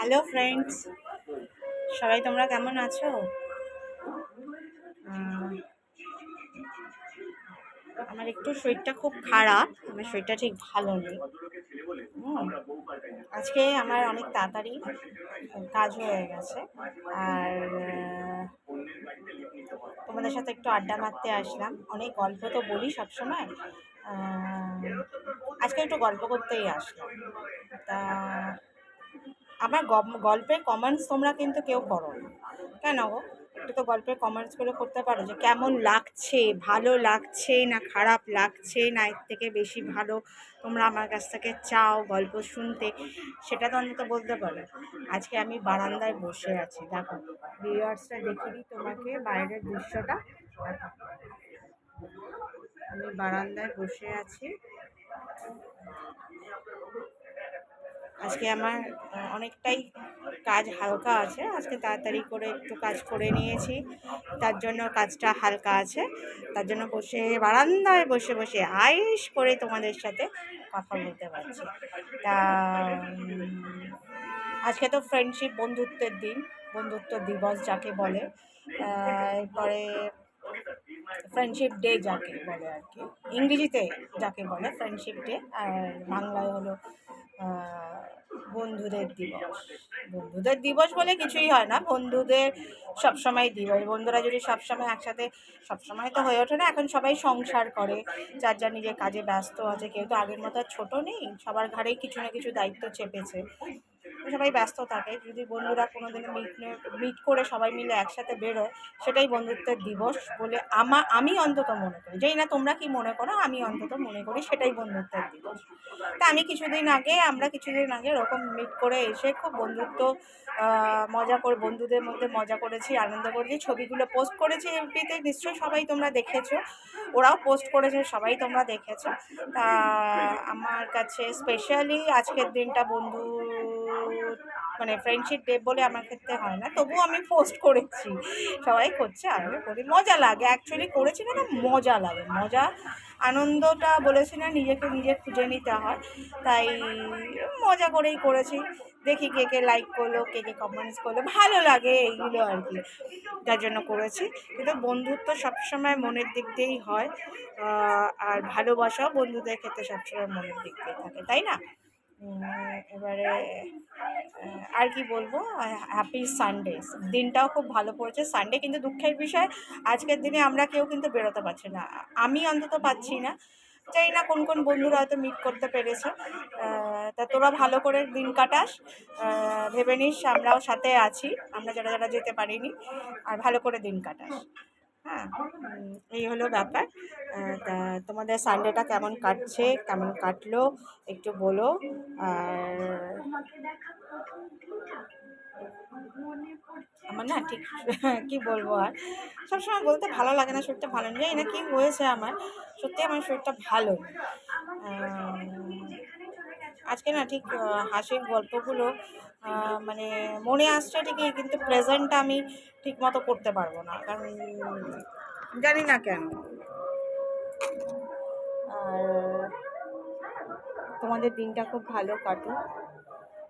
Hello friends, সবাই তোমরা কেমন আছো? আহ, আমার একটু শরীরটা খুব খারাপ, আমার শরীরটা ঠিক ভালো নেই। হুম, আজকে আমার অনেক তাড়াতাড়ি কাজ হয়ে গেছে। আর তোমাদের সাথে একটু আড্ডা মারতে আসলাম। অনেক গল্প তো বলি সবসময়, আজকে একটু গল্প করতেই আসলাম। তা আমার গল্পের কমেন্টস তোমরা কিন্তু কেউ করো না কেন গো? একটু তো গল্পের কমেন্টস করে করতে পারো যে কেমন লাগছে, ভালো লাগছে না খারাপ লাগছে, না এর থেকে বেশি ভালো তোমরা আমার কাছ থেকে চাও গল্প শুনতে, সেটা তো অন্তত বলতে পারো। আজকে আমি বারান্দায় বসে আছি, দেখো ভিউয়ার্সটা দেখিয়ে দিই তোমাকে বাইরের দৃশ্যটা। দেখো আমি বারান্দায় বসে আছি। আজকে আমার অনেকটাই কাজ হালকা আছে, আজকে তাড়াতাড়ি করে একটু কাজ করে নিয়েছি, তার জন্য কাজটা হালকা আছে। তার জন্য বসে বারান্দায় বসে বসে আয়েশ করে তোমাদের সাথে কথা বলতে পারছি। তা আজকে তো ফ্রেন্ডশিপ বন্ধুত্বের দিন, বন্ধুত্ব দিবস যাকে বলে। এরপরে ফ্রেন্ডশিপ ডে যাকে বলে আর কি, ইংরেজিতে যাকে বলে ফ্রেন্ডশিপ ডে, আর বাংলায় হলো বন্ধুদের দিবস। বন্ধুদের দিবস বলে কিছুই হয় না, বন্ধুদের সবসময় দিবস। বন্ধুরা যদি সবসময় একসাথে, সবসময় তো হয়ে ওঠে না, এখন সবাই সংসার করে, যার যার নিজের কাজে ব্যস্ত আছে, কেউ তো আগের মতো ছোট নেই, সবার ঘাড়েই কিছু না কিছু দায়িত্ব চেপেছে, সবাই ব্যস্ত থাকে। যদি বন্ধুরা কোনোদিনও মিট করে সবাই মিলে একসাথে বেরোয়, সেটাই বন্ধুত্বের দিবস বলে আমি অন্তত মনে করি। যেই না তোমরা কি মনে করো, আমি অন্তত মনে করি সেটাই বন্ধুত্বের দিবস। তা আমরা কিছুদিন আগে ওরকম মিট করে এসে খুব বন্ধুত্ব মজা করে, বন্ধুদের মধ্যে মজা করেছি, আনন্দ করেছি, ছবিগুলো পোস্ট করেছি এফবিতে, নিশ্চয়ই সবাই তোমরা দেখেছো, ওরাও পোস্ট করেছে, সবাই তোমরা দেখেছো। তা আমার কাছে স্পেশালি আজকের দিনটা বন্ধু মানে ফ্রেন্ডশিপ ডে বলে আমার ক্ষেত্রে হয় না, তবুও আমি পোস্ট করেছি, সবাই করছে, আমিও করি, মজা লাগে। অ্যাকচুয়ালি করেছি কেন, মজা লাগে, মজা আনন্দটা বলেছি না, নিজেকে নিজে খুঁজে নিতে হয়, তাই মজা করেই করেছি। দেখি কে কে লাইক করলো, কে কে কমেন্টস করলো, ভালো লাগে এইগুলো আর কি, তার জন্য করেছি। কিন্তু বন্ধুত্ব সবসময় মনের দিক দিয়েই হয়, আর ভালোবাসাও বন্ধুদের ক্ষেত্রে সবসময় মনের দিক দিয়ে থাকে, তাই না? এবারে আর কি বলবো, হ্যাপি সানডে। দিনটাও খুব ভালো পড়েছে, সানডে, কিন্তু দুঃখের বিষয় আজকের দিনে আমরা কেউ কিন্তু বেরোতে পারছি না, আমি অন্তত পাচ্ছি না। জানি না কোন কোন বন্ধুরা হয়তো মিট করতে পেরেছে। তা তোরা ভালো করে দিন কাটাস, ভেবে নিস আমরাও সাথে আছি, আমরা যারা যারা যেতে পারিনি, আর ভালো করে দিন কাটাস। হ্যাঁ, এই হলো ব্যাপার। তা তোমাদের সানডেটা কেমন কাটছে, কেমন কাটলো একটু বলো। আর আমার না ঠিক কি বলবো, আর সবসময় বলতে ভালো লাগে না, শরীরটা ভালো নেই, জানি না কি হয়েছে আমার, সত্যি আমার শরীরটা ভালো নেই। আজকে না ঠিক হাসির গল্পগুলো মানে মনে আসছে ঠিকই, কিন্তু প্রেজেন্টটা আমি ঠিক মতো করতে পারবো না, কারণ জানি না কেন। আর তোমাদের দিনটা খুব ভালো কাটুক,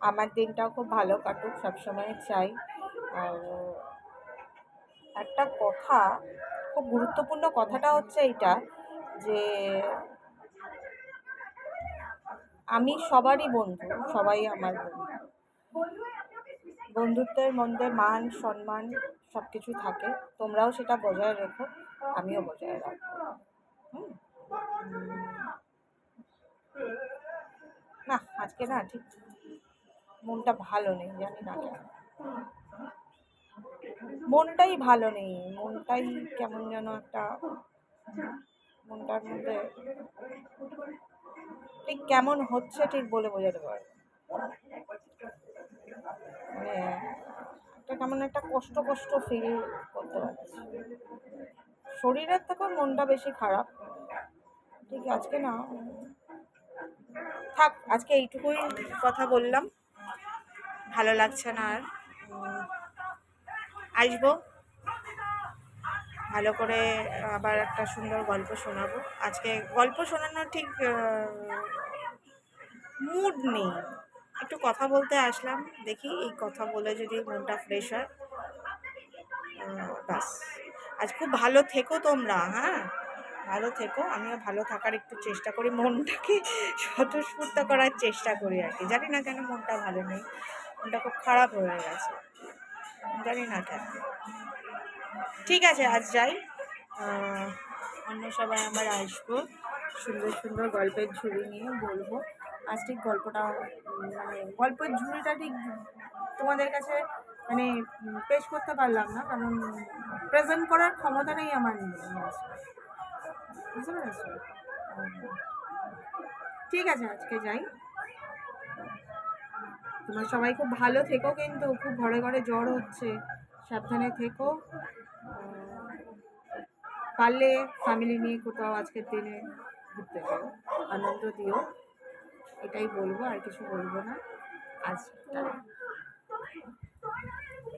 আমার দিনটাও খুব ভালো কাটুক, সবসময় চাই। আর একটা কথা, খুব গুরুত্বপূর্ণ কথাটা হচ্ছে এইটা, যে আমি সবারই বন্ধু, সবাই আমার বন্ধু। বন্ধুত্বের মধ্যে মান সম্মান সব কিছু থাকে, তোমরাও সেটা বজায় রেখো, আমিও বজায় রাখবো। হুম, না আজকে না ঠিক মনটা ভালো নেই, জানি না কেন, মনটাই ভালো নেই, মনটাই কেমন যেন একটা, মনটার মধ্যে ঠিক কেমন হচ্ছে ঠিক বলে বোঝাতে পারবো, মানে একটা কেমন একটা কষ্ট কষ্ট ফিল করতে পারছি। শরীরের থেকেও মনটা বেশি খারাপ, ঠিক আজকে না, থাক আজকে এইটুকুই কথা বললাম, ভালো লাগছে না আর। আসবো ভালো করে, আবার একটা সুন্দর গল্প শোনাবো। আজকে গল্প শোনানোর ঠিক মুড নেই, একটু কথা বলতে আসলাম, দেখি এই কথা বলে যদি মনটা ফ্রেশ হয়। ব্যাস। আজ খুব ভালো থেকো তোমরা, হ্যাঁ, ভালো থেকো। আমিও ভালো থাকার একটু চেষ্টা করি, মনটাকে স্বতঃস্ফূর্ত করার চেষ্টা করি আর কি। জানি না কেন মনটা ভালো নেই, মনটা খুব খারাপ হয়ে গেছে, জানি না কেন। ঠিক আছে, আজ যাই। অন্য সময় আবার আসবো, সুন্দর সুন্দর গল্পের ঝুড়ি নিয়ে বলবো। আজ ঠিক গল্পটা মানে গল্পের ঝুড়িটা ঠিক তোমাদের কাছে মানে পেশ করতে পারলাম না, কারণ প্রেজেন্ট করার ক্ষমতা নেই আমার আজকে, বুঝতে পেরেছো? ঠিক আছে, আজকে যাই। তোমরা সবাই খুব ভালো থেকো, কিন্তু খুব ঘরে ঘরে জ্বর হচ্ছে, সাবধানে থেকো। পারলে ফ্যামিলি নিয়ে কোথাও আজকের দিনে ঘুরতে যাও, আনন্দ দিও, এটাই বলবো, আর কিছু বলবো না। আজ